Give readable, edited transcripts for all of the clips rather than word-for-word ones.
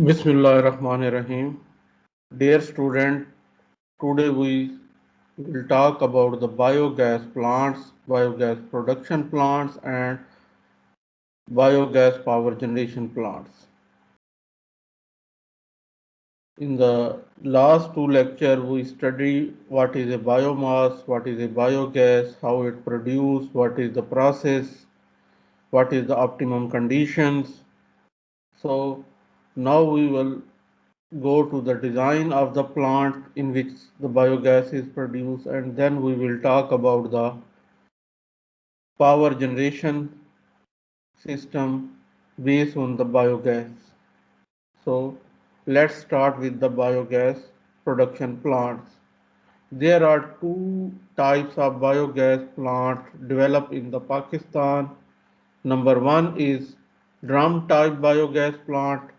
Bismillahirrahmanirrahim. Dear student, today we will talk about the biogas plants, biogas production plants and biogas power generation plants. In the last two lectures, we studied what is a biomass, what is a biogas, how it produces, what is the process, what is the optimum conditions. So now we will go to the design of the plant in which the biogas is produced, and then we will talk about the power generation system based on the biogas. So let's start with the biogas production plants. There are two types of biogas plants developed in the Pakistan. Number one is drum type biogas plant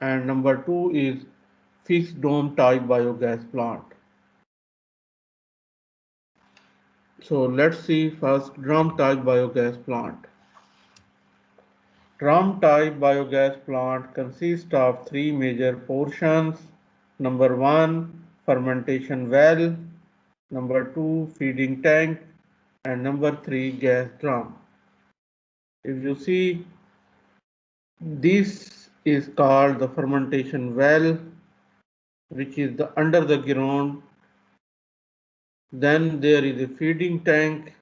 and number two is fixed dome type biogas plant. So let's see first drum type biogas plant. Drum type biogas plant consists of three major portions. Number one, fermentation well. Number two, feeding tank. And number three, gas drum. If you see, this is called the fermentation well, which is under the ground. Then there is a feeding tank.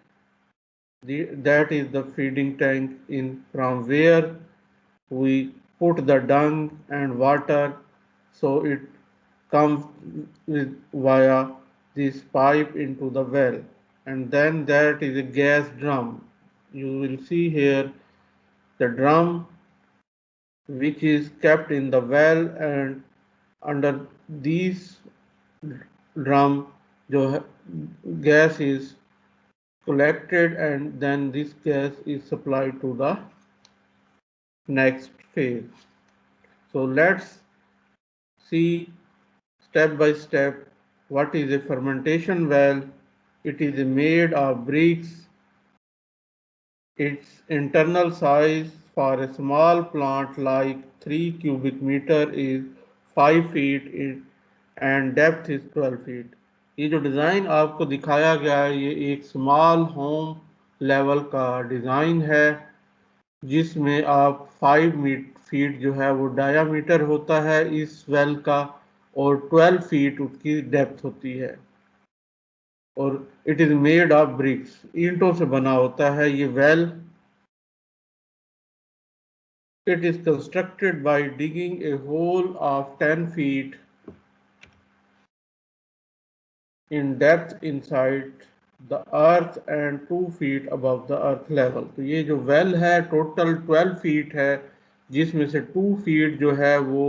That is the feeding tank in from where we put the dung and water, so it comes via this pipe into the well, and then that is a gas drum. You will see here the drum which is kept in the well, and under these drum जो gas is collected and then this gas is supplied to the next phase. So let's see step by step what is a fermentation well. It is made of bricks. Its internal size for a small plant like 3 cubic meter is 5 feet and depth is 12 feet. ये जो design आपको दिखाया गया है ये एक small home level का design है जिसमें आप 5 फीट जो है वो डायामीटर होता है इस वेल का और 12 फीट उसकी डेप्थ होती है और it is made of bricks, ईंटों से बना होता है ये well. It is constructed by digging a hole of 10 feet in depth inside the earth and 2 feet above the earth level. तो ये जो वेल है टोटल 12 फीट है जिसमें से 2 फीट जो है वो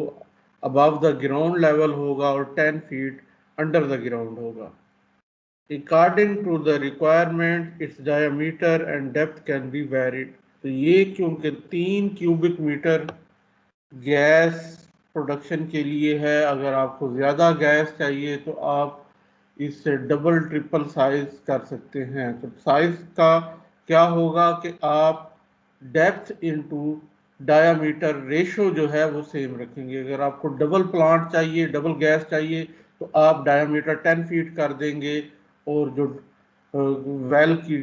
above the ground level होगा और 10 फीट under the ground होगा. According to the requirement, its diameter and depth can be varied. तो ये क्योंकि 3 क्यूबिक मीटर गैस प्रोडक्शन के लिए है, अगर आपको ज़्यादा गैस चाहिए तो आप इससे डबल ट्रिपल साइज कर सकते हैं. तो साइज का क्या होगा कि आप डेप्थ इनटू डायामीटर रेशो जो है वो सेम रखेंगे. अगर आपको डबल प्लांट चाहिए, डबल गैस चाहिए तो आप डायामीटर 10 फीट कर देंगे और जो वेल की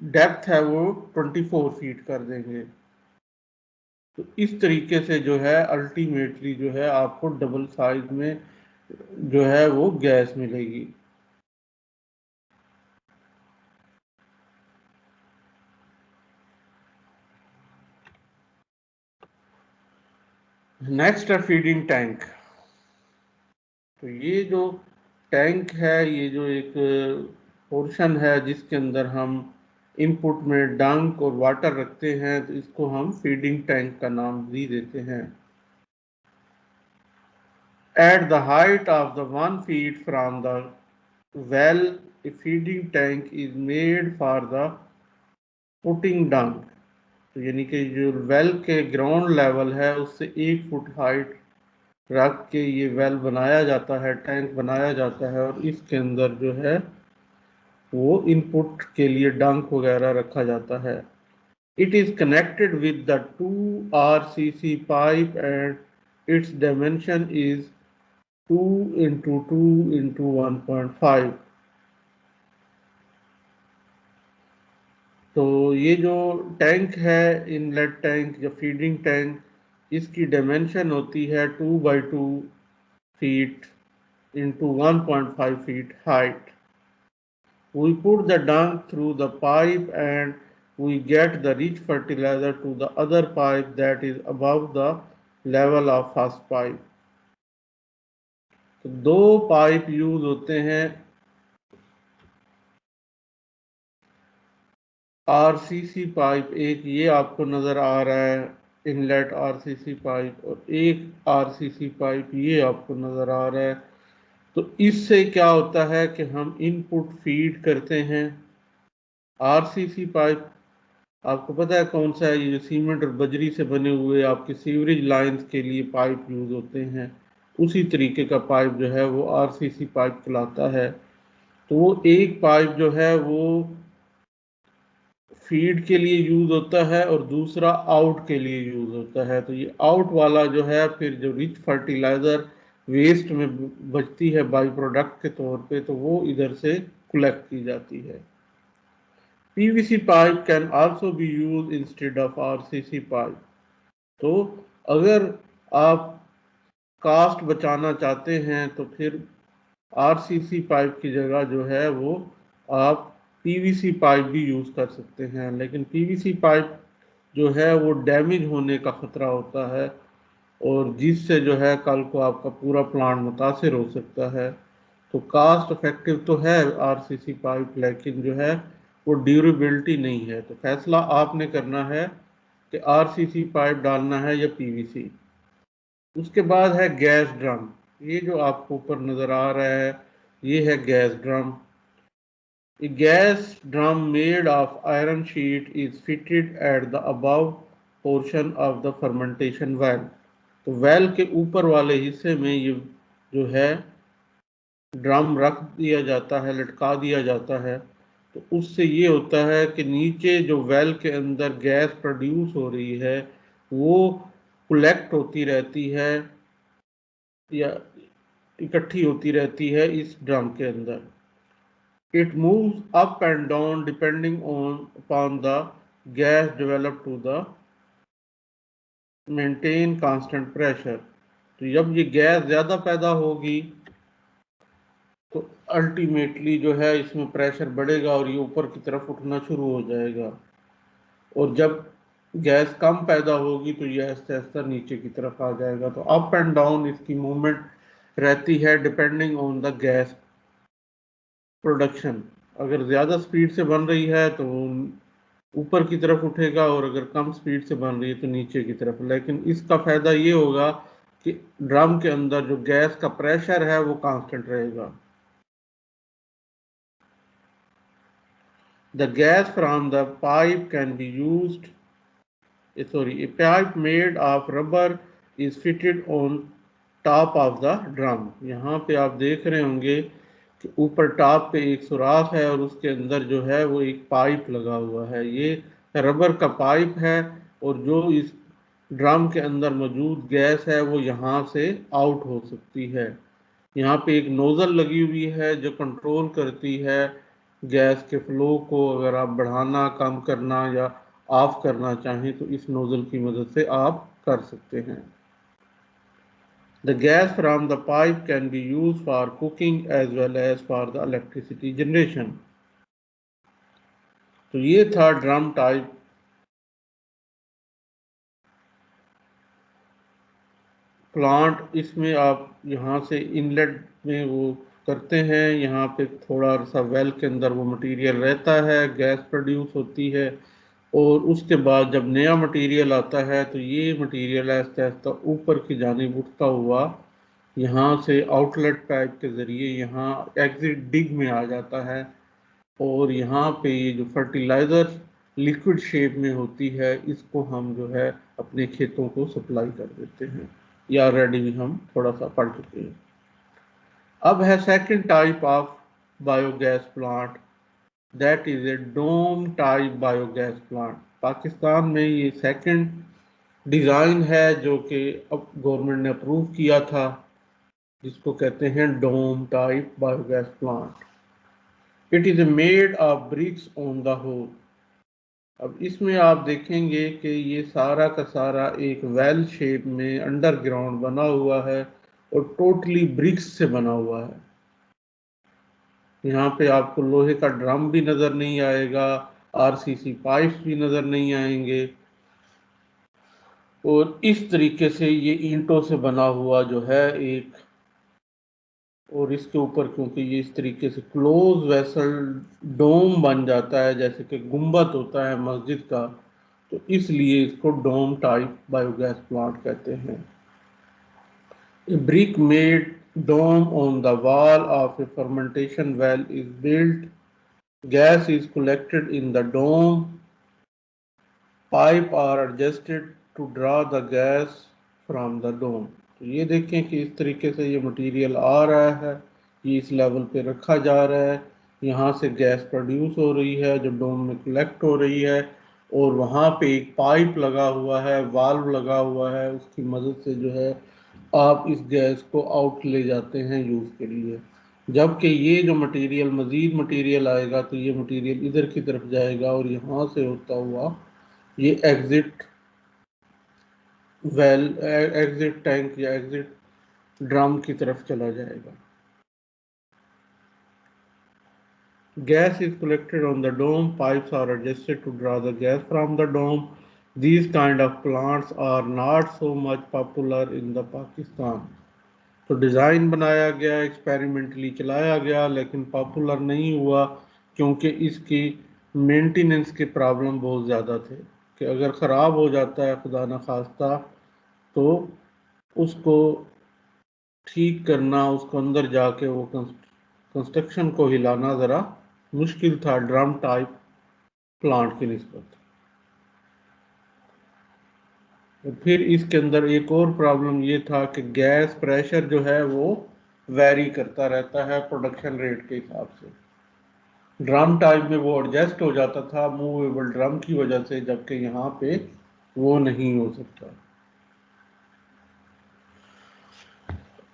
डेप्थ है वो 24 फीट कर देंगे. तो इस तरीके से जो है अल्टीमेटली जो है आपको डबल साइज में जो है वो गैस मिलेगी. नेक्स्ट है फीडिंग टैंक. तो ये जो टैंक है ये जो एक पोर्शन है जिसके अंदर हम इनपुट में डंक और वाटर रखते हैं तो इसको हम फीडिंग टैंक का नाम भी देते हैं. At the height of the 1 feet from the well A feeding tank is made for the putting डंक. तो यानी कि जो वेल के ग्राउंड लेवल है उससे 1 फुट हाइट रख के ये वेल बनाया जाता है, टैंक बनाया जाता है और इसके अंदर जो है वो इनपुट के लिए डंक वगैरह रखा जाता है. It is connected with the 2 RCC pipe and its dimension is 2 into 2 into 1.5। तो ये जो टैंक है, इनलेट टैंक या फीडिंग टैंक, इसकी डायमेंशन होती है 2 by 2 feet into 1.5 feet height। We put the dung through the pipe and we get the rich fertilizer to the other pipe that is above the level of first pipe। तो दो pipe use होते हैं, RCC pipe, एक ये आपको नजर आ रहा है इनलेट आरसीसी पाइप, और एक आरसीसी पाइप ये आपको नजर आ रहा है। तो इससे क्या होता है कि हम इनपुट फीड करते हैं। आरसीसी पाइप आपको पता है कौन सा है, ये जो सीमेंट और बजरी से बने हुए आपके सीवरेज लाइंस के लिए पाइप यूज होते हैं, उसी तरीके का पाइप जो है वो आरसीसी पाइप कहलाता है। तो वो एक पाइप जो है वो फीड के लिए यूज होता है और दूसरा आउट के लिए यूज होता है। तो ये आउट वाला जो है फिर जो रिच फर्टिलाइजर वेस्ट में बचती है बाई प्रोडक्ट के तौर पे, तो वो इधर से कलेक्ट की जाती है। PVC pipe can also be use instead of RCC pipe. तो अगर आप कास्ट बचाना चाहते हैं तो फिर आरसीसी पाइप की जगह जो है वो आप पीवीसी पाइप भी यूज कर सकते हैं। लेकिन पीवीसी पाइप जो है वो डैमेज होने का खतरा होता है और जिससे जो है कल को आपका पूरा प्लांट मुतासिर हो सकता है। तो कास्ट इफेक्टिव तो है आरसीसी पाइप, लेकिन जो है वो ड्यूरेबिलिटी नहीं है। तो फैसला आपने करना है कि आरसीसी पाइप डालना है या पीवीसी। उसके बाद है गैस ड्रम। ये जो आपको ऊपर नजर आ रहा है ये है gas drum. A gas drum made of iron sheet is fitted at the above portion of the fermentation valve। तो वेल के ऊपर वाले हिस्से में ये जो है ड्रम रख दिया जाता है, लटका दिया जाता है। तो उससे ये होता है कि नीचे जो वेल के अंदर गैस प्रोड्यूस हो रही है वो कलेक्ट होती रहती है या इकट्ठी होती रहती है इस ड्रम के अंदर। It moves up and down depending upon the gas developed to the maintain constant pressure। तो जब ये गैस ज़्यादा पैदा होगी तो अल्टीमेटली जो है इसमें प्रेशर बढ़ेगा और ये ऊपर की तरफ उठना शुरू हो जाएगा, और जब गैस कम पैदा होगी तो ये आहिस्ता आहिस्ता नीचे की तरफ आ जाएगा। तो अप एंड डाउन इसकी मूवमेंट रहती है depending on the gas production. अगर ज़्यादा स्पीड से बन रही है तो ऊपर की तरफ उठेगा और अगर कम स्पीड से बन रही है तो नीचे की तरफ। लेकिन इसका फायदा ये होगा कि ड्रम के अंदर जो गैस का प्रेशर है वो कांस्टेंट रहेगा। The gas from the pipe can be used a pipe made of rubber is fitted on top of the drum। यहाँ पे आप देख रहे होंगे कि ऊपर टॉप पे एक सुराख है और उसके अंदर जो है वो एक पाइप लगा हुआ है। ये रबर का पाइप है और जो इस ड्रम के अंदर मौजूद गैस है वो यहाँ से आउट हो सकती है। यहाँ पे एक नोजल लगी हुई है जो कंट्रोल करती है गैस के फ्लो को। अगर आप बढ़ाना, कम करना या ऑफ करना चाहें तो इस नोजल की मदद से आप कर सकते हैं। The gas from the pipe can be used for cooking as well as for the electricity generation। तो ये था ड्रम टाइप। प्लांट इसमें आप यहाँ से इनलेट में वो करते हैं, यहाँ पे थोड़ा सा वेल के अंदर वो मटेरियल रहता है, गैस प्रोड्यूस होती है, और उसके बाद जब नया मटेरियल आता है तो ये मटेरियल आहिस्ता आहिस्ता ऊपर की जानिब उठता हुआ यहाँ से आउटलेट पाइप के ज़रिए यहाँ एग्जिट डिग में आ जाता है, और यहाँ पे ये जो फर्टिलाइज़र लिक्विड शेप में होती है इसको हम जो है अपने खेतों को सप्लाई कर देते हैं। ये ऑलरेडी भी हम थोड़ा सा पढ़ चुके हैं। अब है second type of biogas plant, that is a dome type biogas plant. Pakistan में ये सेकंड डिज़ाइन है जो कि अब गवर्नमेंट ने अप्रूव किया था, जिसको कहते हैं dome type biogas plant. It is made of bricks on the hole. अब इसमें आप देखेंगे कि ये सारा का सारा एक वेल शेप में अंडरग्राउंड बना हुआ है और टोटली ब्रिक्स से बना हुआ है। यहाँ पे आपको लोहे का ड्रम भी नजर नहीं आएगा, आरसीसी पाइप्स भी नजर नहीं आएंगे, और इस तरीके से ये ईंटों से बना हुआ जो है एक, और इसके ऊपर क्योंकि ये इस तरीके से क्लोज वेसल डोम बन जाता है, जैसे कि गुंबद होता है मस्जिद का, तो इसलिए इसको डोम टाइप बायोगैस प्लांट कहते हैं। A brick made dome on the wall of a fermentation well is built. Gas is collected in the dome. Pipe are adjusted to draw the gas from the dome. तो ये देखें कि इस तरीके से ये मटेरियल आ रहा है, ये इस लेवल पे रखा जा रहा है, यहाँ से गैस प्रोड्यूस हो रही है जो डोम में कलेक्ट हो रही है, और वहाँ पे एक पाइप लगा हुआ है, वाल्व लगा हुआ है, उसकी मदद से जो है आप इस गैस को आउट ले जाते हैं यूज़ के लिए। जबकि ये जो मटेरियल मज़ीद मटेरियल आएगा तो ये मटेरियल इधर की तरफ जाएगा और यहाँ से होता हुआ ये एग्जिट वेल, एग्जिट टैंक या एग्जिट ड्रम की तरफ चला जाएगा। Gas is collected on the dome, pipes are adjusted to draw the gas from the dome. These kind of plants are not so much popular in the Pakistan. तो design बनाया गया, experimentally चलाया गया, लेकिन पॉपुलर नहीं हुआ क्योंकि इसकी मेंटेनेंस के प्रॉब्लम बहुत ज़्यादा थे कि अगर ख़राब हो जाता है खुदा न खास्ता तो उसको ठीक करना, उसको अंदर जाके वो कंस्ट्रक्शन को हिलाना ज़रा मुश्किल था ड्रम टाइप प्लांट की निस्बत। तो फिर इसके अंदर एक और प्रॉब्लम ये था कि गैस प्रेशर जो है वो वेरी करता रहता है प्रोडक्शन रेट के हिसाब से। ड्रम टाइप में वो एडजस्ट हो जाता था मूवेबल ड्रम की वजह से, जबकि यहाँ पे वो नहीं हो सकता।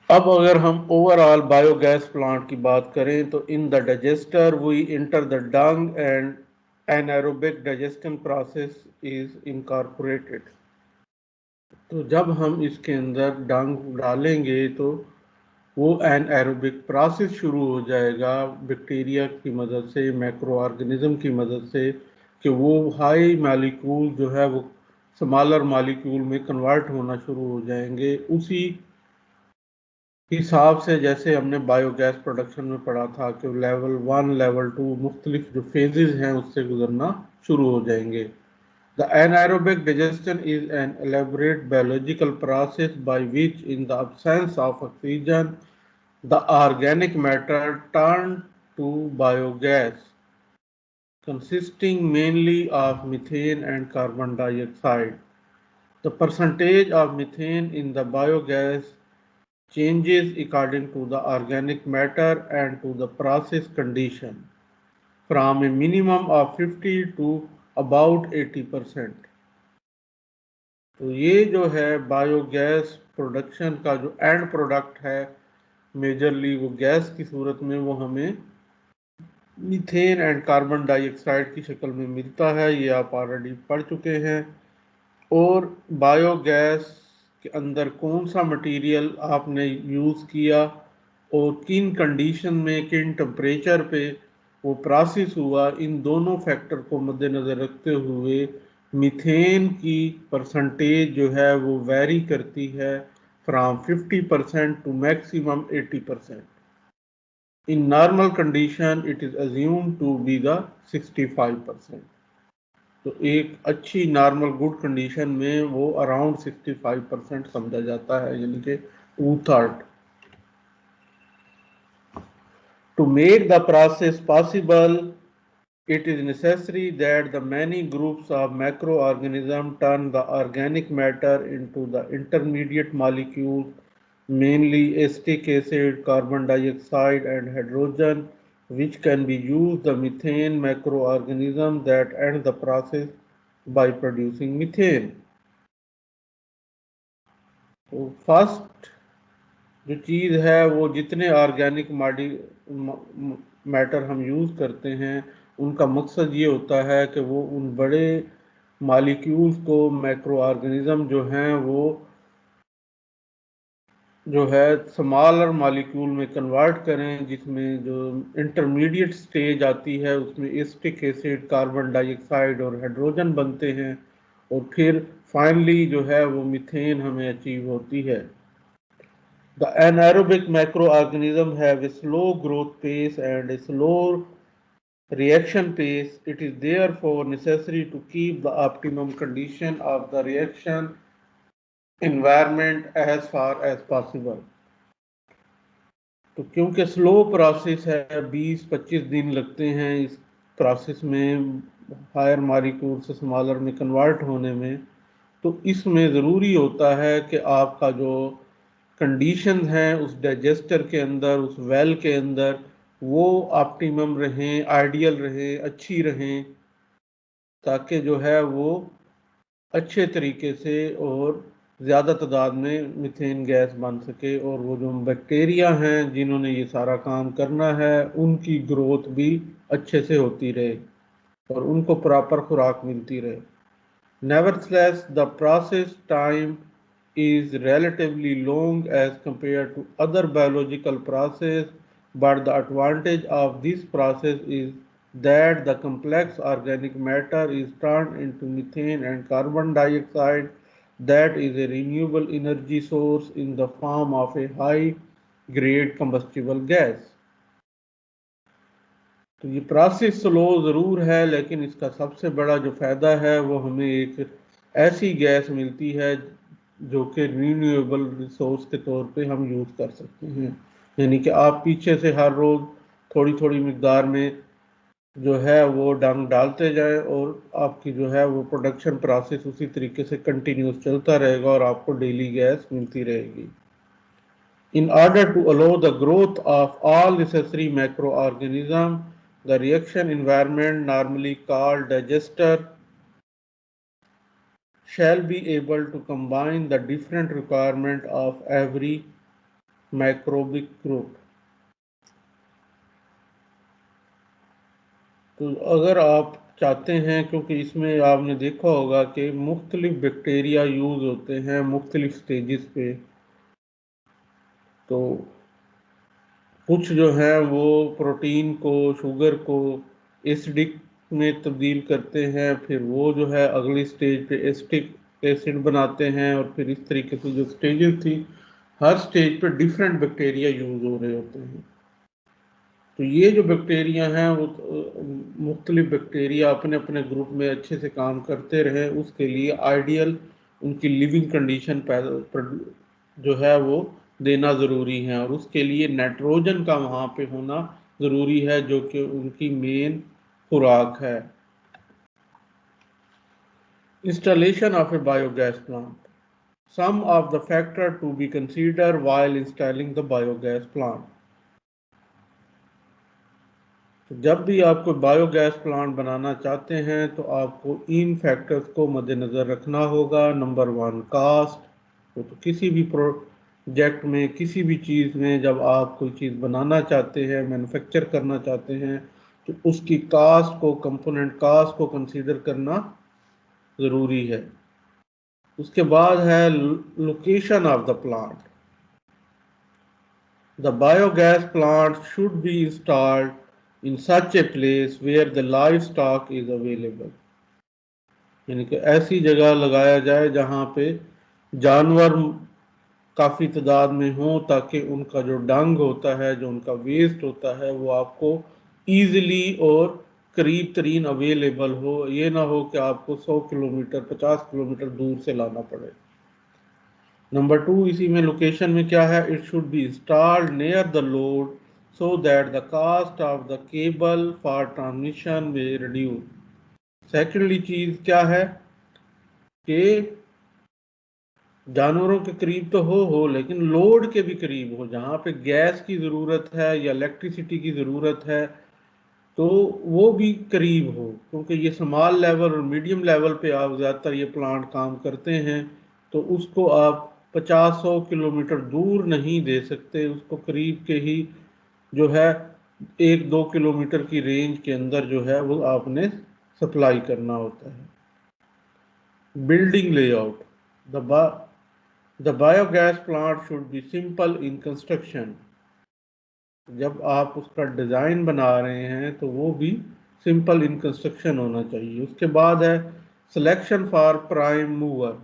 अब अगर हम ओवरऑल बायोगैस प्लांट की बात करें तो in the digester we enter the dung and anaerobic digestion process is incorporated. तो जब हम इसके अंदर डंग डालेंगे तो वो एनारोबिक प्रोसेस शुरू हो जाएगा बैक्टीरिया की मदद से, मैक्रो ऑर्गेनिज्म की मदद से, कि वो हाई मालिक्यूल जो है वो स्मॉलर मालिक्यूल में कन्वर्ट होना शुरू हो जाएंगे, उसी हिसाब से जैसे हमने बायोगैस प्रोडक्शन में पढ़ा था कि लेवल 1 लेवल 2 मुख्तलिफ जो फेजेस हैं उससे गुजरना शुरू हो जाएंगे। The anaerobic digestion is an elaborate biological process by which in the absence of oxygen the organic matter turned to biogas consisting mainly of methane and carbon dioxide. The percentage of methane in the biogas changes according to the organic matter and to the process condition from a minimum of 50 to about 80%। तो ये जो है biogas production का जो and product है majorly वो gas की सूरत में वो हमें मीथेन एंड कार्बन डाइऑक्साइड की शक्ल में मिलता है, ये आप ऑलरेडी पढ़ चुके हैं। और बायोगैस के अंदर कौन सा मटेरियल आपने यूज़ किया और किन कंडीशन में किन टेम्परेचर पे वो प्रोसेस हुआ, इन दोनों फैक्टर को मद्देनज़र रखते हुए मीथेन की परसेंटेज जो है वो वेरी करती है from 50% to maximum 80%। In normal condition it is assumed to be the 65%। तो एक अच्छी नॉर्मल गुड कंडीशन में वो अराउंड 65% समझा जाता है, यानी कि 2/3। To make the process possible, it is necessary that the many groups of macroorganisms turn the organic matter into the intermediate molecules, mainly acetic acid, carbon dioxide, and hydrogen, which can be used the methane macroorganism that end the process by producing methane। तो first जो चीज़ है वो जितने organic matter हम use करते हैं उनका मकसद ये होता है कि वो उन बड़े मालिक्यूल्स को मैक्रो ऑर्गेनिज्म जो हैं वो जो है स्मॉलर मॉलिक्यूल में कन्वर्ट करें, जिसमें जो इंटरमीडिएट स्टेज आती है उसमें एसिटिक एसिड, कार्बन डाइऑक्साइड और हाइड्रोजन बनते हैं, और फिर फाइनली जो है वो मीथेन हमें अचीव होती है। The anaerobic microorganisms have a slow growth pace and a slow reaction pace. It is therefore necessary to keep the optimum condition of the reaction environment as far as possible. तो क्योंकि slow process है, 20-25 दिन लगते हैं इस process में higher molecule से smaller में कन्वर्ट होने में, तो इसमें ज़रूरी होता है कि आपका जो कंडीशन हैं उस डाइजेस्टर के अंदर, उस वेल के अंदर, वो ऑप्टिमम रहें, आइडियल रहें, अच्छी रहें, ताकि जो है वो अच्छे तरीके से और ज़्यादा तादाद में मीथेन गैस बन सके, और वो जो बैक्टीरिया हैं जिन्होंने ये सारा काम करना है उनकी ग्रोथ भी अच्छे से होती रहे और उनको प्रॉपर खुराक मिलती रहे। Nevertheless, the process time is relatively long as compared to other biological processes, but the advantage of this process is that the complex organic matter is turned into methane and carbon dioxide, that is a renewable energy source in the form of a high grade combustible gas. तो ये process slow ज़रूर है, लेकिन इसका सबसे बड़ा जो फ़ायदा है वो हमें एक ऐसी गैस मिलती है जो कि रीन्यूएबल रिसोर्स के तौर पे हम यूज़ कर सकते हैं। यानी कि आप पीछे से हर रोज़ थोड़ी थोड़ी मकदार में जो है वो डंग डालते जाएं, और आपकी जो है वो प्रोडक्शन प्रोसेस उसी तरीके से कंटिन्यूस चलता रहेगा और आपको डेली गैस मिलती रहेगी। In order to allow the growth of all necessary macroorganisms, the reaction environment, normally called digester, shall be able to combine the different requirements of every microbic group. तो अगर आप चाहते हैं, क्योंकि इसमें आपने देखा होगा कि मुख्तलिफ बैक्टीरिया यूज़ होते हैं मुख्तलिफ स्टेजेस पे, तो कुछ जो है वो प्रोटीन को, शुगर को एसिडिक में तब्दील करते हैं, फिर वो जो है अगली स्टेज पे एसिटिक एसिड बनाते हैं, और फिर इस तरीके से जो स्टेजेस थी हर स्टेज पे डिफरेंट बैक्टीरिया यूज़ हो रहे होते हैं। तो ये जो बैक्टीरिया हैं वो मुख्तलिफ बैक्टीरिया अपने अपने ग्रुप में अच्छे से काम करते रहे, उसके लिए आइडियल उनकी लिविंग कंडीशन जो है वो देना ज़रूरी है, और उसके लिए नाइट्रोजन का वहाँ पे होना ज़रूरी है जो कि उनकी मेन खुराक है। Installation of a biogas plant, some of the factor to be consider while installing the biogas plant. तो जब भी आप कोई बायोगैस प्लांट बनाना चाहते हैं तो आपको इन फैक्टर्स को मद्देनज़र रखना होगा। Number 1, cost. तो किसी भी प्रोजेक्ट में, किसी भी चीज़ में जब आप कोई चीज़ बनाना चाहते हैं, मैन्युफैक्चर करना चाहते हैं, तो उसकी कास्ट को, कंपोनेंट कास्ट को कंसीडर करना ज़रूरी है। उसके बाद है location of the plant. The biogas plant should be installed in such a place where the livestock is available. यानी कि ऐसी जगह लगाया जाए जहाँ पे जानवर काफ़ी तादाद में हो, ताकि उनका जो डंग होता है, जो उनका वेस्ट होता है, वो आपको ईजिली और करीब तरीन अवेलेबल हो। ये ना हो कि आपको 100 किलोमीटर, 50 किलोमीटर दूर से लाना पड़े। नंबर 2, इसी में लोकेशन में क्या है, it should be installed near the load so that the cost of the cable for transmission में रिड्यूस। सेकेंडली चीज़ क्या है कि जानवरों के करीब तो हो लेकिन लोड के भी करीब हो, जहाँ पे गैस की ज़रूरत है या इलेक्ट्रिसिटी की ज़रूरत है तो वो भी करीब हो, क्योंकि ये स्मॉल लेवल और मीडियम लेवल पे आप ज़्यादातर ये प्लांट काम करते हैं, तो उसको आप 50-100 किलोमीटर दूर नहीं दे सकते, उसको करीब के ही जो है 1-2 किलोमीटर की रेंज के अंदर जो है वो आपने सप्लाई करना होता है। Building layout, the biogas plant should be simple in construction. जब आप उसका डिज़ाइन बना रहे हैं तो वो भी सिंपल इन कंस्ट्रक्शन होना चाहिए। उसके बाद है selection for prime mover,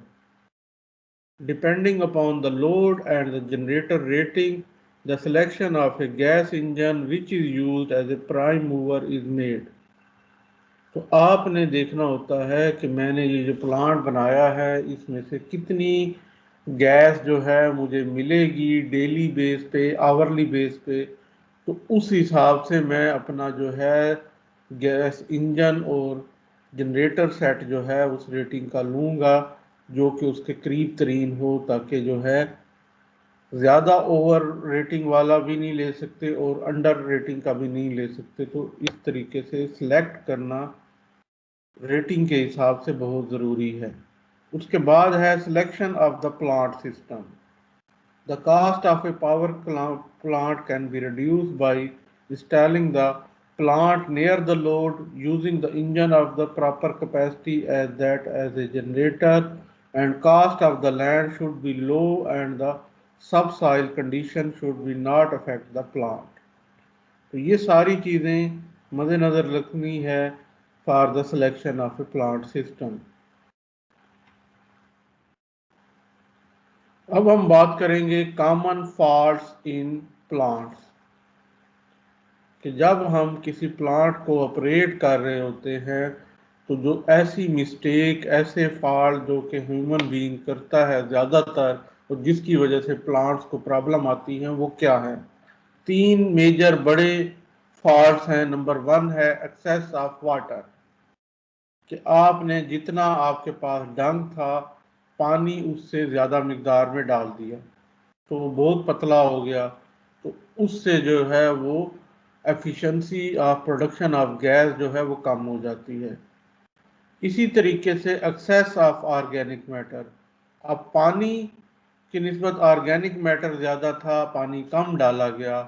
depending upon the load and the generator rating the selection of a gas engine which is used as a prime mover is made. तो आपने देखना होता है कि मैंने ये जो प्लांट बनाया है इसमें से कितनी गैस जो है मुझे मिलेगी डेली बेस पे, आवरली बेस पे। तो उस हिसाब से मैं अपना जो है गैस इंजन और जनरेटर सेट जो है उस रेटिंग का लूँगा जो कि उसके करीब तरीन हो, ताकि जो है ज़्यादा ओवर रेटिंग वाला भी नहीं ले सकते और अंडर रेटिंग का भी नहीं ले सकते। तो इस तरीके से सिलेक्ट करना रेटिंग के हिसाब से बहुत ज़रूरी है। उसके बाद है selection of the plant system. The cost of a power plant can be reduced by installing the plant near the load using the engine of the proper capacity as that as a generator, and cost of the land should be low and the subsoil condition should be not affect the plant। तो ये सारी चीज़ें मद्देनज़र रखनी है for the selection of A plant system. अब हम बात करेंगे कॉमन फॉल्ट्स इन प्लांट्स, कि जब हम किसी प्लांट को ऑपरेट कर रहे होते हैं तो जो ऐसी मिस्टेक, ऐसे फॉल्ट जो कि ह्यूमन बीइंग करता है ज़्यादातर और जिसकी वजह से प्लांट्स को प्रॉब्लम आती हैं, वो क्या है? 3 मेजर बड़े फॉल्ट्स हैं। नंबर 1 है एक्सेस ऑफ वाटर, कि आपने जितना आपके पास डंग था पानी उससे ज़्यादा मिकदार में डाल दिया तो वो बहुत पतला हो गया, तो उससे जो है वो efficiency of production of gas जो है वो कम हो जाती है। इसी तरीके से एक्सेस ऑफ ऑर्गेनिक मैटर, अब पानी की निस्बत ऑर्गेनिक मैटर ज़्यादा था, पानी कम डाला गया,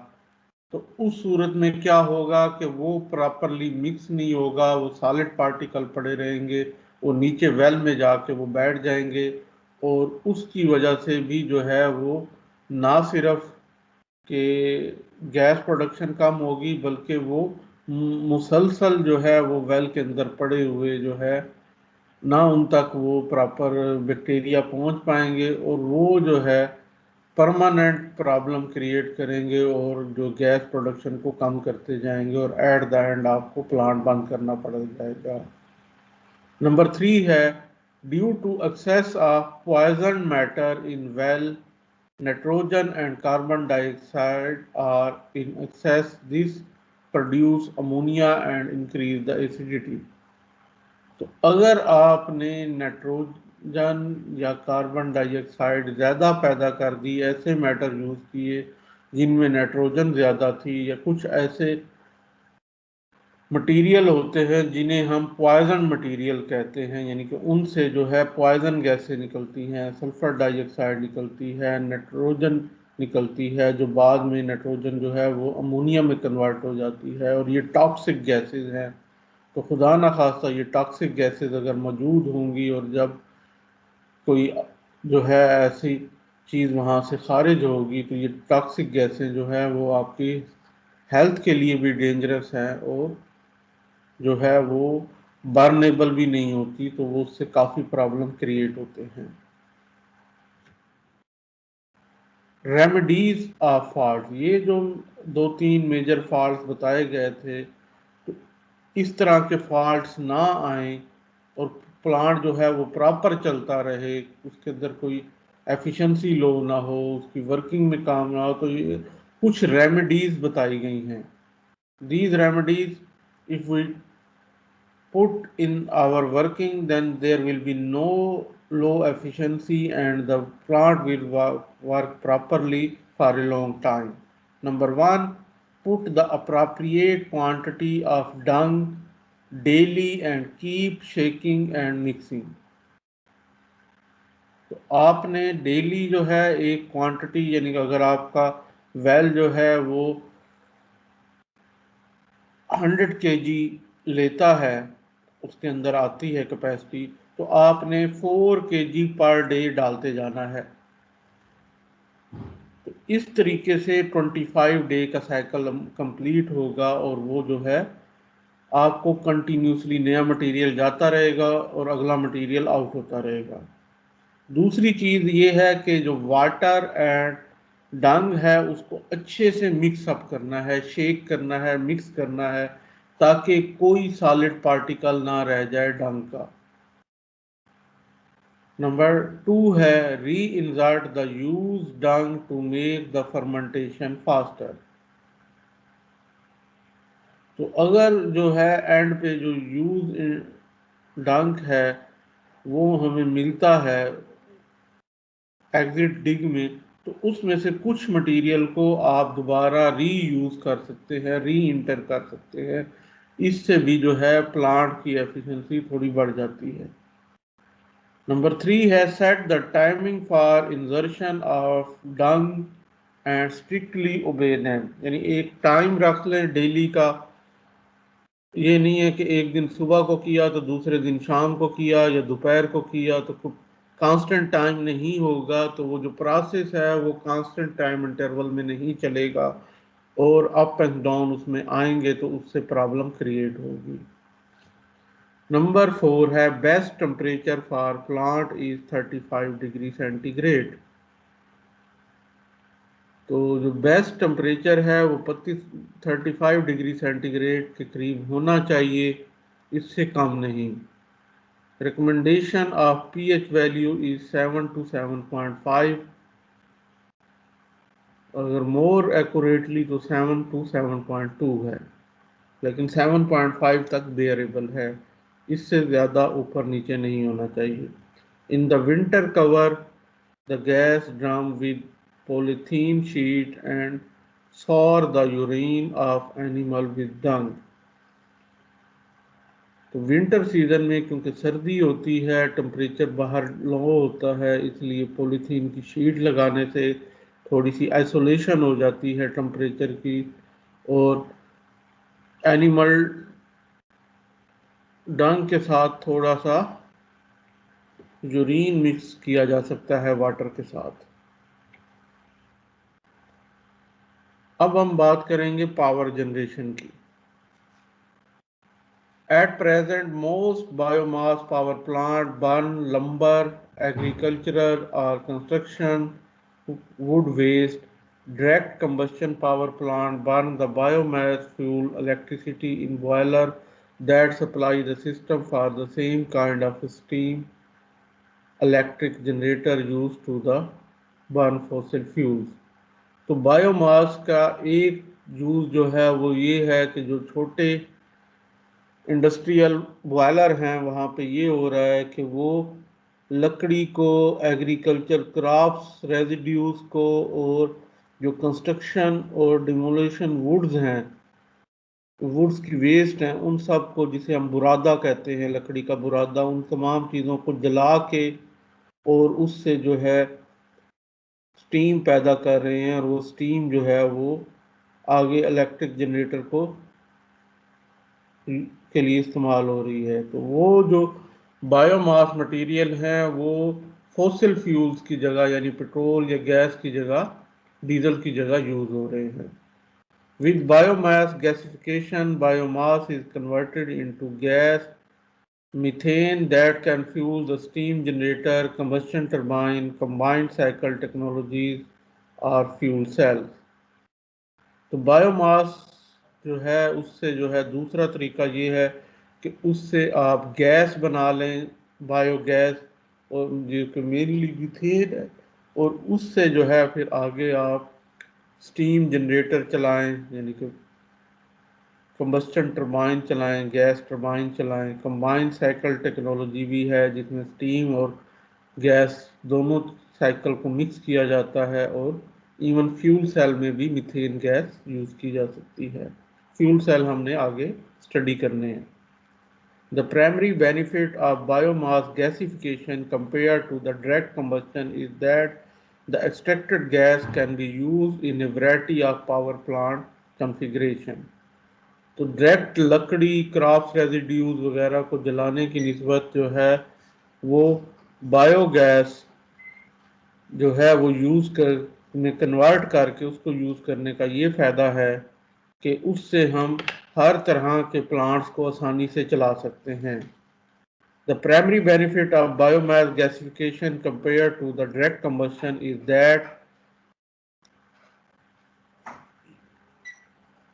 तो उस सूरत में क्या होगा कि वो प्रॉपरली मिक्स नहीं होगा, वो सॉलिड पार्टिकल पड़े रहेंगे, वो नीचे वेल में जाके वो बैठ जाएंगे और उसकी वजह से भी जो है वो ना सिर्फ कि गैस प्रोडक्शन कम होगी बल्कि वो मुसलसल जो है वो वेल के अंदर पड़े हुए जो है ना उन तक वो प्रॉपर बैक्टीरिया पहुंच पाएंगे और वो जो है परमानेंट प्रॉब्लम क्रिएट करेंगे और जो गैस प्रोडक्शन को कम करते जाएंगे और एट द एंड आपको प्लांट बंद करना पड़ जाएगा। नंबर 3 है due to excess of poison matter in well, nitrogen and carbon dioxide are in excess, this produce ammonia and increase the acidity। तो अगर आपने नाइट्रोजन या कार्बन डाइऑक्साइड ज़्यादा पैदा कर दी, ऐसे मैटर यूज़ किए जिनमें नाइट्रोजन ज़्यादा थी, या कुछ ऐसे मटेरियल होते हैं जिन्हें हम पॉइजन मटेरियल कहते हैं, यानी कि उनसे जो है पॉइजन गैसें निकलती हैं, सल्फर डाइऑक्साइड निकलती है, नाइट्रोजन निकलती है, जो बाद में नाइट्रोजन जो है वो अमोनिया में कन्वर्ट हो जाती है और ये टॉक्सिक गैसेज हैं। तो खुदा ना खास्ता ये टॉक्सिक गैसेज अगर मौजूद होंगी और जब कोई जो है ऐसी चीज़ वहाँ से खारिज होगी तो ये टॉक्सिक गैसें जो है वो आपकी हेल्थ के लिए भी डेंजरस हैं और जो है वो बर्नेबल भी नहीं होती, तो वो उससे काफ़ी प्रॉब्लम क्रिएट होते हैं। रेमेडीज ऑफ फॉल्ट, ये जो 2-3 मेजर फॉल्ट बताए गए थे, तो इस तरह के फॉल्ट्स ना आए और प्लांट जो है वो प्रॉपर चलता रहे, उसके अंदर कोई एफिशिएंसी लो ना हो, उसकी वर्किंग में काम ना हो, तो ये कुछ रेमेडीज बताई गई हैं। These remedies if we put in our working, then there will be no low efficiency and the plant will work properly for a long time. Number one, put the appropriate quantity of dung daily and keep shaking and mixing। तो आपने daily जो है एक quantity, यानी कि अगर आपका well जो है वो 100 kg लेता है, उसके अंदर आती है कैपेसिटी, तो आपने 4 kg पर डे डालते जाना है। तो इस तरीके से 25 डे का साइकिल कंप्लीट होगा और वो जो है आपको कंटिन्यूसली नया मटेरियल जाता रहेगा और अगला मटेरियल आउट होता रहेगा। दूसरी चीज़ ये है कि जो वाटर एंड डंग है उसको अच्छे से मिक्स अप करना है, शेक करना है, मिक्स करना है, ताकि कोई सॉलिड पार्टिकल ना रह जाए डंग का। नंबर 2 है reinsert the use dung to make the fermentation faster. तो अगर जो है एंड पे जो यूज डंग है वो हमें मिलता है एग्जिट डिग में, तो उसमें से कुछ मटेरियल को आप दोबारा री यूज कर सकते हैं, री इंटर कर सकते हैं। इससे भी जो है प्लांट की एफिशिएंसी थोड़ी बढ़ जाती है। नंबर 3 है set the timing for ingestion of drug and strictly obey them, यानी एक टाइम रख लें डेली का। ये नहीं है कि एक दिन सुबह को किया तो दूसरे दिन शाम को किया या दोपहर को किया, तो कांस्टेंट टाइम नहीं होगा, तो वो जो प्रोसेस है वो कांस्टेंट टाइम इंटरवल में नहीं चलेगा और अप एंड डाउन उसमें आएंगे तो उससे प्रॉब्लम क्रिएट होगी। नंबर 4 है best temperature for plant is 35 degree centigrade. तो जो बेस्ट टेम्परेचर है वो 35 डिग्री सेंटीग्रेड के करीब होना चाहिए, इससे कम नहीं। Recommendation of pH value is 7 to 7.5, अगर मोर एक्यूरेटली तो 7 to 7.2 है, लेकिन 7.5 तक बेयरेबल है, इससे ज़्यादा ऊपर नीचे नहीं होना चाहिए। In the winter cover the gas drum with polythene sheet and sour the urine of animal with dung। तो विंटर सीजन में क्योंकि सर्दी होती है, टेम्परेचर बाहर लो होता है, इसलिए पॉलीथीन की शीट लगाने से थोड़ी सी आइसोलेशन हो जाती है टेम्परेचर की, और एनिमल डंग के साथ थोड़ा सा यूरिन मिक्स किया जा सकता है वाटर के साथ। अब हम बात करेंगे पावर जनरेशन की। At present, most biomass power plant burn lumber, agricultural or construction wood waste. Direct combustion power plant burn the biomass fuel electricity in boiler that supply the system for the same kind of steam electric generator used to the burn fossil fuels। तो biomass का एक use जो है वो ये है कि जो छोटे इंडस्ट्रियल बॉयलर हैं वहाँ पे ये हो रहा है कि वो लकड़ी को, एग्रीकल्चर क्रॉप्स रेजिड्यूज को, और जो कंस्ट्रक्शन और डिमोलिशन वुड्स हैं, वुड्स की वेस्ट हैं, उन सब को, जिसे हम बुरादा कहते हैं, लकड़ी का बुरादा, उन तमाम चीज़ों को जला के और उससे जो है स्टीम पैदा कर रहे हैं, और वो स्टीम जो है वो आगे इलेक्ट्रिक जनरेटर को के लिए इस्तेमाल हो रही है। तो वो जो बायोमास मटेरियल है वो फॉसिल फ्यूल्स की जगह, यानी पेट्रोल या गैस की जगह, डीजल की जगह यूज हो रहे हैं। With biomass gasification biomass is converted into gas methane that can fuel the steam generator, combustion turbine, combined cycle technologies और फ्यूल सेल्स। तो बायोमास जो है उससे जो है दूसरा तरीका ये है कि उससे आप गैस बना लें, बायोगैस, और जो कि मेनली मीथेन है, और उससे जो है फिर आगे आप स्टीम जनरेटर चलाएं, यानी कि कंबस्टन टरबाइन चलाएं, गैस टरबाइन चलाएं। कंबाइंड साइकिल टेक्नोलॉजी भी है जिसमें स्टीम और गैस दोनों साइकिल को मिक्स किया जाता है, और इवन फ्यूल सेल में भी मीथेन गैस यूज की जा सकती है। फ्यूल सेल हमने आगे स्टडी करने हैं। The primary benefit of biomass gasification compared to the direct combustion is that the extracted gas can be used in a variety of power plant configuration. तो direct लकड़ी क्रॉप्स रेजिड्यूज वगैरह को जलाने की निस्बत जो है वो बायोगैस जो है वो यूज़ कर में कन्वर्ट करके उसको यूज़ करने का ये फ़ायदा है कि उससे हम हर तरह के प्लांट्स को आसानी से चला सकते हैं. The primary benefit of biomass gasification compared to the direct combustion is that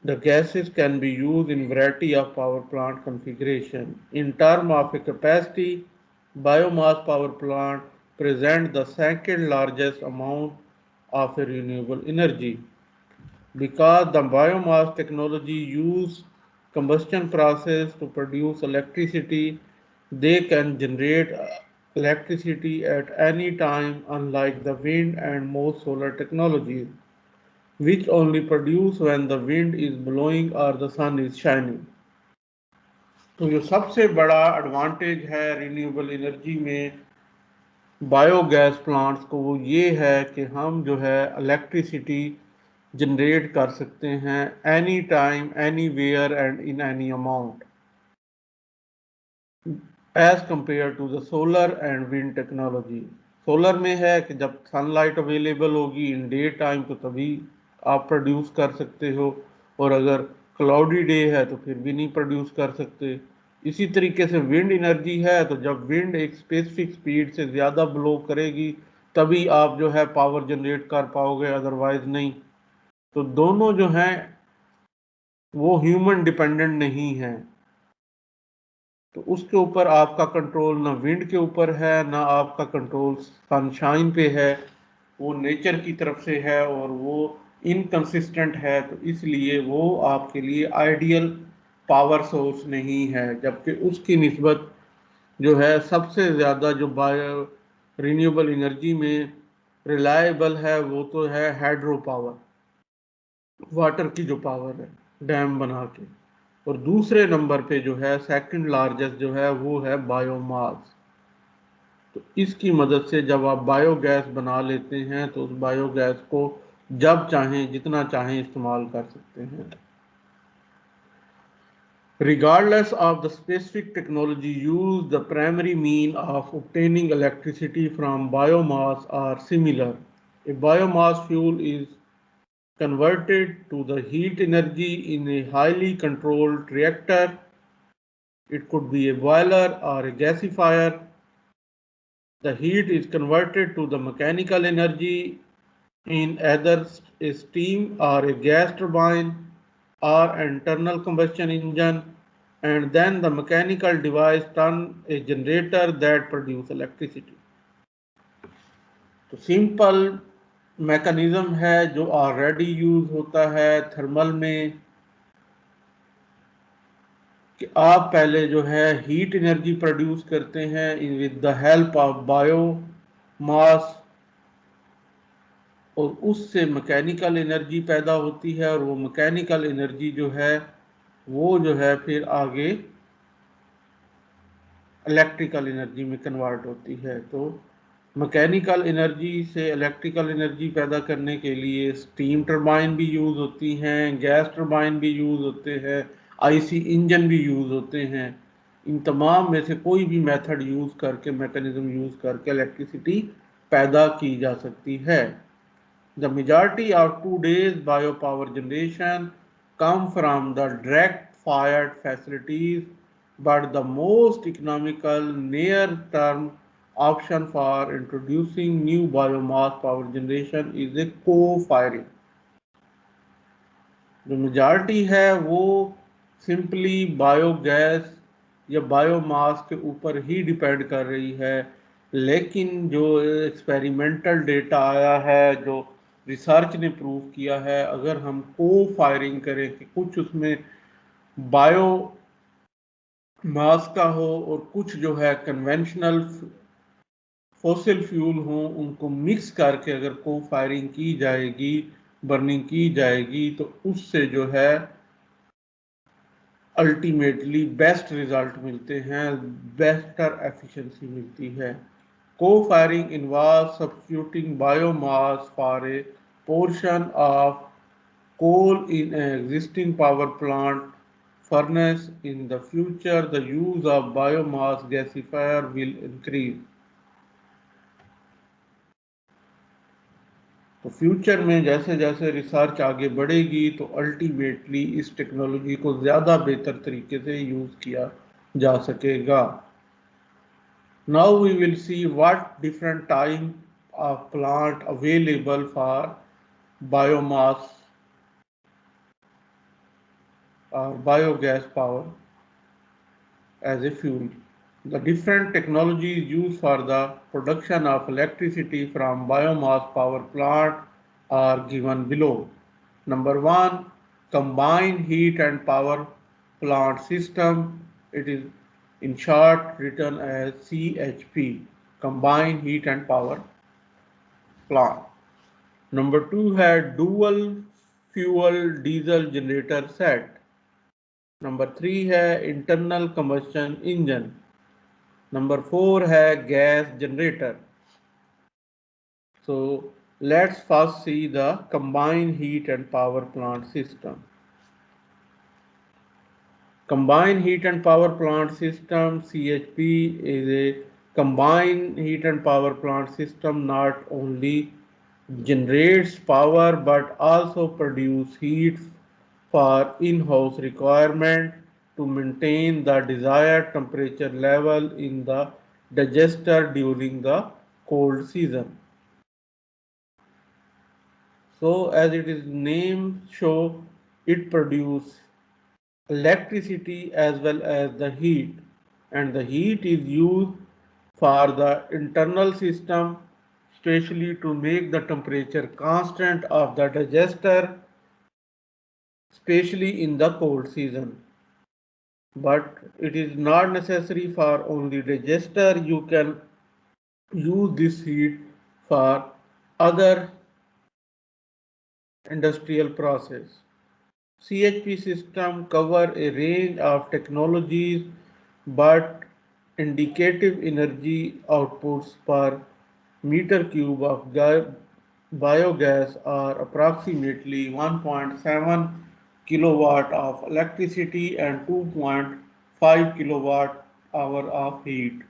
the gases can be used in variety of power plant configuration. In terms of a capacity, biomass power plant present the second largest amount of a renewable energy. Because the biomass technology use combustion process to produce electricity, they can generate electricity at any time, unlike the wind and most solar technologies, which only produce when the wind is blowing or the sun is shining. तो जो सबसे बड़ा advantage है renewable energy में biogas plants को वो ये है कि हम जो है इलेक्ट्रिसिटी जनरेट कर सकते हैं any time anywhere and in any amount as compare to the solar and wind technology. Solar में है कि जब सनलाइट अवेलेबल होगी इन डे टाइम तो तभी आप प्रोड्यूस कर सकते हो, और अगर क्लाउडी डे है तो फिर भी नहीं प्रोड्यूस कर सकते. इसी तरीके से विंड एनर्जी है तो जब विंड एक स्पेसिफिक स्पीड से ज़्यादा ब्लो करेगी तभी आप जो है पावर जनरेट कर पाओगे, अदरवाइज नहीं. तो दोनों जो हैं वो ह्यूमन डिपेंडेंट नहीं है, तो उसके ऊपर आपका कंट्रोल ना विंड के ऊपर है ना आपका कंट्रोल सनशाइन पे है, वो नेचर की तरफ से है और वो इनकंसिस्टेंट है, तो इसलिए वो आपके लिए आइडियल पावर सोर्स नहीं है. जबकि उसकी निस्बत जो है सबसे ज़्यादा जो बायो रिन्यूएबल एनर्जी में रिलायबल है वो तो है हाइड्रो पावर, वाटर की जो पावर है डैम बना के. और दूसरे नंबर पे जो है सेकंड लार्जेस्ट जो है वो है बायोमास. तो इसकी मदद से जब आप बायोगैस बना लेते हैं तो उस बायोगैस को जब चाहें जितना चाहें इस्तेमाल कर सकते हैं. Regardless of the specific technology used, the primary mean of obtaining electricity from biomass are similar. A biomass fuel is converted to the heat energy in a highly controlled reactor. It could be a boiler or a gasifier. The heat is converted to the mechanical energy in either a steam or a gas turbine or internal combustion engine, and then the mechanical device turn a generator that produce electricity. तो simple mechanism है जो already use होता है thermal में कि आप पहले जो है हीट एनर्जी प्रोड्यूस करते हैं with the help of biomass, और उससे मैकेनिकल एनर्जी पैदा होती है, और वो मैकेनिकल एनर्जी जो है वो जो है फिर आगे इलेक्ट्रिकल एनर्जी में कन्वर्ट होती है. तो मैकेनिकल एनर्जी से इलेक्ट्रिकल एनर्जी पैदा करने के लिए स्टीम टरबाइन भी यूज़ होती हैं, गैस टरबाइन भी यूज़ होते हैं, आईसी इंजन भी यूज़ होते हैं. इन तमाम में से कोई भी मेथड यूज़ करके मैकेनिज्म यूज़ करके इलेक्ट्रिसिटी पैदा की जा सकती है. The majority of today's biopower generation come from the direct fired facilities, but the most economical near-term option for introducing new biomass power generation is a co-firing. जो majority है वो simply biogas या biomass के ऊपर ही depend कर रही है, लेकिन जो एक्सपेरिमेंटल डेटा आया है, जो रिसर्च ने प्रूव किया है, अगर हम को फायरिंग करें कि कुछ उसमें बायो मास का हो और कुछ जो है कन्वेंशनल फॉसिल फ्यूल हो, उनको मिक्स करके अगर को फायरिंग की जाएगी, बर्निंग की जाएगी, तो उससे जो है अल्टीमेटली बेस्ट रिजल्ट मिलते हैं, बेटर एफिशिएंसी मिलती है। Co-firing involves substituting biomass for a portion of coal in an existing power plant furnace. In the future, the use of biomass gasifier will increase. तो फ्यूचर में जैसे जैसे research आगे बढ़ेगी तो अल्टीमेटली इस टेक्नोलॉजी को ज़्यादा बेहतर तरीके से यूज़ किया जा सकेगा। Now we will see what different type of plant available for biomass or biogas power as a fuel. The different technologies used for the production of electricity from biomass power plant are given below. Number one, combined heat and power plant system. It is in short written as CHP, combined heat and power plant. Number two है dual fuel diesel generator set. Number 3 है internal combustion engine. Number 4 है gas generator. So let's first see the combined heat and power plant system. Combined heat and power plant system CHP is a combined heat and power plant system not only generates power but also produce heat for in-house requirement to maintain the desired temperature level in the digester during the cold season. So as it is name show, it produces electricity as well as the heat, and the heat is used for the internal system, especially to make the temperature constant of the digester, especially in the cold season. But it is not necessary for only digester. You can use this heat for other industrial process. CHP system cover a range of technologies, but indicative energy outputs per meter cube of biogas are approximately 1.7 kilowatt of electricity and 2.5 kilowatt hour of heat.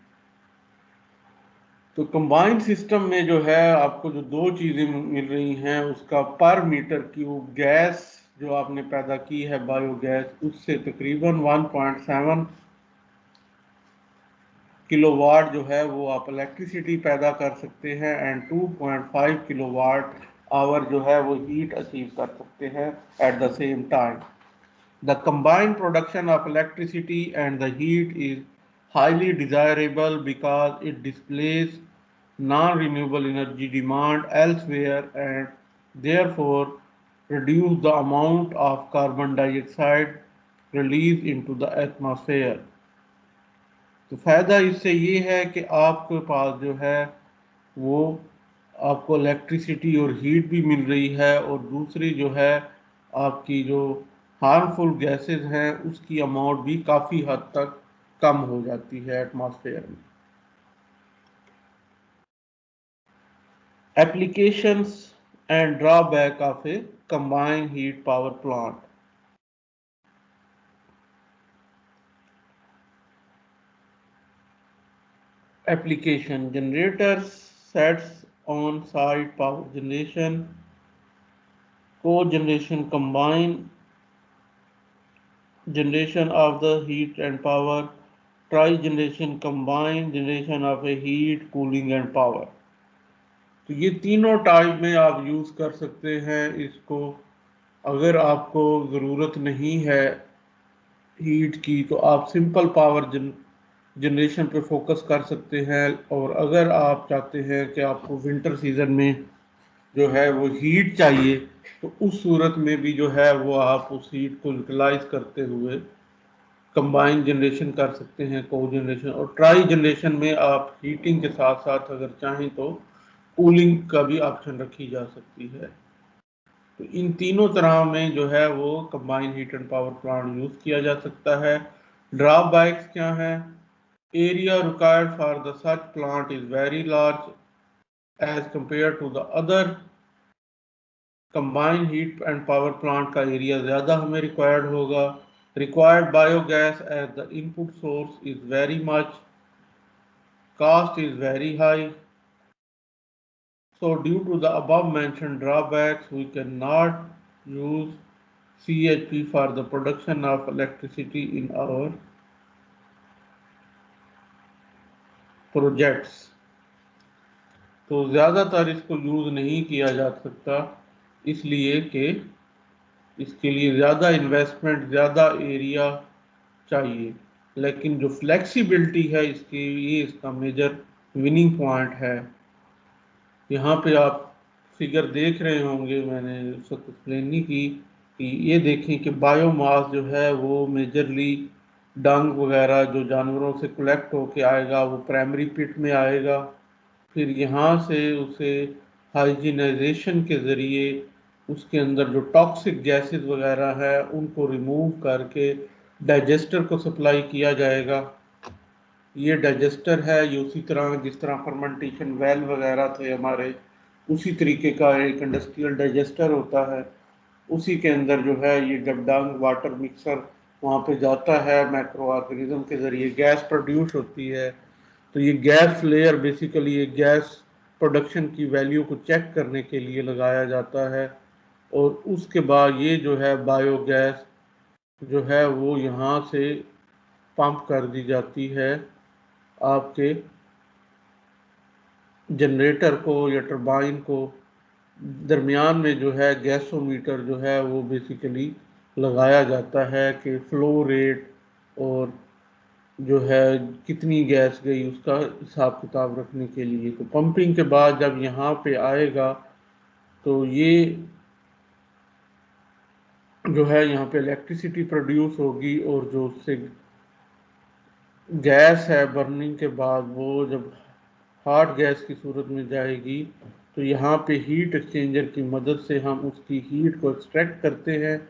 तो combined system में जो है आपको जो दो चीज़ें मिल रही हैं, उसका पर मीटर क्यूब गैस जो आपने पैदा की है बायोगैस, उससे तकरीबन 1.7 किलोवाट जो है वो आप इलेक्ट्रिसिटी पैदा कर सकते हैं एंड 2.5 किलोवाट आवर जो है वो हीट अचीव कर सकते हैं at the same time. The combined production of electricity and the heat is highly desirable because it displays non-renewable energy demand elsewhere and therefore reduce the amount of carbon dioxide released into the atmosphere. तो फ़ायदा इससे ये है कि आपके पास जो है वो आपको इलेक्ट्रिसिटी और हीट भी मिल रही है, और दूसरी जो है आपकी जो हार्मफुल गैसेस हैं उसकी अमाउंट भी काफ़ी हद तक कम हो जाती है एटमॉस्फेयर में। Applications and drawback of A combined heat power plant. Application generators sets on site power generation, co-generation combined generation of the heat and power, tri-generation combined generation of a heat, cooling and power। तो ये तीनों type में आप use कर सकते हैं इसको। अगर आपको ज़रूरत नहीं है हीट की तो आप सिंपल पावर जनरेशन पे फोकस कर सकते हैं, और अगर आप चाहते हैं कि आपको विंटर सीजन में जो है वो हीट चाहिए तो उस सूरत में भी जो है वो आप उस हीट को यूटिलाइज करते हुए कंबाइन जनरेशन कर सकते हैं, को जनरेशन। और ट्राई जनरेशन में आप हीटिंग के साथ साथ अगर चाहें तो कूलिंग का भी ऑप्शन रखी जा सकती है। तो इन तीनों तरह में जो है वो combine heat and power plant use किया जा सकता है। ड्रॉबैक्स क्या है? Area required for the such plant is very large as compare to the other combine heat and power plant का एरिया ज़्यादा हमें रिक्वायर्ड होगा। Required biogas as the input source is very much, cost is very high. So due to the above mentioned drawbacks, we cannot use CHP for the production of electricity in our projects. तो ज़्यादातर इसको use नहीं किया जा सकता, इसलिए कि इसके लिए ज़्यादा इन्वेस्टमेंट, ज़्यादा एरिया चाहिए। लेकिन जो फ्लेक्सिबिलिटी है इसकी, ये इसका मेजर विनिंग पॉइंट है। यहाँ पे आप फिगर देख रहे होंगे, मैंने उसको एक्सप्लेन नहीं की, कि ये देखें कि बायोमास जो है वो मेजरली डंग वगैरह जो जानवरों से कलेक्ट होके आएगा वो प्राइमरी पिट में आएगा। फिर यहाँ से उसे हाइजीनाइजेशन के ज़रिए उसके अंदर जो टॉक्सिक गैसेस वगैरह है उनको रिमूव करके डाइजेस्टर को सप्लाई किया जाएगा। ये डाइजेस्टर है, ये उसी तरह जिस तरह फर्मेंटेशन वेल वगैरह थे हमारे, उसी तरीके का एक इंडस्ट्रियल डाइजेस्टर होता है। उसी के अंदर जो है ये जब डंग वाटर मिक्सर वहाँ पे जाता है, माइक्रो ऑर्गेनिज्म के ज़रिए गैस प्रोड्यूस होती है। तो ये गैस लेयर बेसिकली एक गैस प्रोडक्शन की वैल्यू को चेक करने के लिए लगाया जाता है। और उसके बाद ये जो है बायोगैस जो है वो यहाँ से पंप कर दी जाती है आपके जनरेटर को या टरबाइन को। दरमियान में जो है गैसोमीटर जो है वो बेसिकली लगाया जाता है कि फ्लो रेट और जो है कितनी गैस गई उसका हिसाब किताब रखने के लिए। तो पंपिंग के बाद जब यहाँ पे आएगा तो ये जो है यहाँ पे इलेक्ट्रिसिटी प्रोड्यूस होगी, और जो उससे गैस है बर्निंग के बाद वो जब हॉट गैस की सूरत में जाएगी तो यहाँ पे हीट एक्सचेंजर की मदद से हम उसकी हीट को एक्सट्रैक्ट करते हैं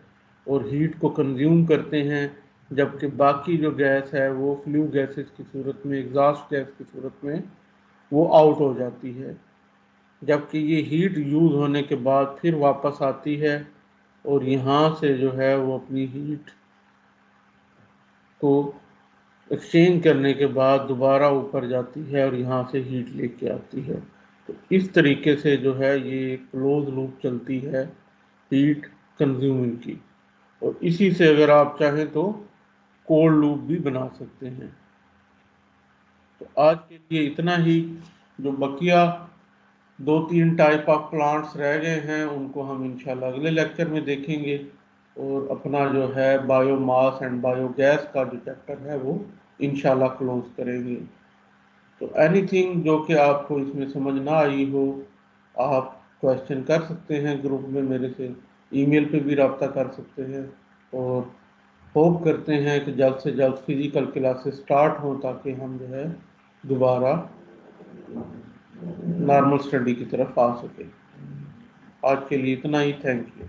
और हीट को कंज्यूम करते हैं। जबकि बाकी जो गैस है वो फ्लू गैसेस की सूरत में, एग्जॉस्ट गैस की सूरत में वो आउट हो जाती है। जबकि ये हीट यूज़ होने के बाद फिर वापस आती है और यहाँ से जो है वो अपनी हीट को एक्सचेंज करने के बाद दोबारा ऊपर जाती है और यहाँ से हीट लेके आती है। तो इस तरीके से जो है ये क्लोज लूप चलती है हीट कंज्यूमिंग की। और इसी से अगर आप चाहें तो कोल्ड लूप भी बना सकते हैं। तो आज के लिए इतना ही। जो बकिया 2-3 टाइप ऑफ प्लांट्स रह गए हैं उनको हम इंशाल्लाह अगले लेक्चर में देखेंगे, और अपना जो है बायोमास एंड बायोगैस का जो चैप्टर है वो इंशाल्लाह क्लोज करेंगे। तो एनीथिंग जो कि आपको इसमें समझ ना आई हो, आप क्वेश्चन कर सकते हैं ग्रुप में मेरे से, ईमेल पे भी रब्ता कर सकते हैं। और होप करते हैं कि जल्द से जल्द फिजिकल क्लासेस स्टार्ट हों ताकि हम जो है दोबारा नॉर्मल स्टडी की तरफ आ सके। आज के लिए इतना ही। Thank you.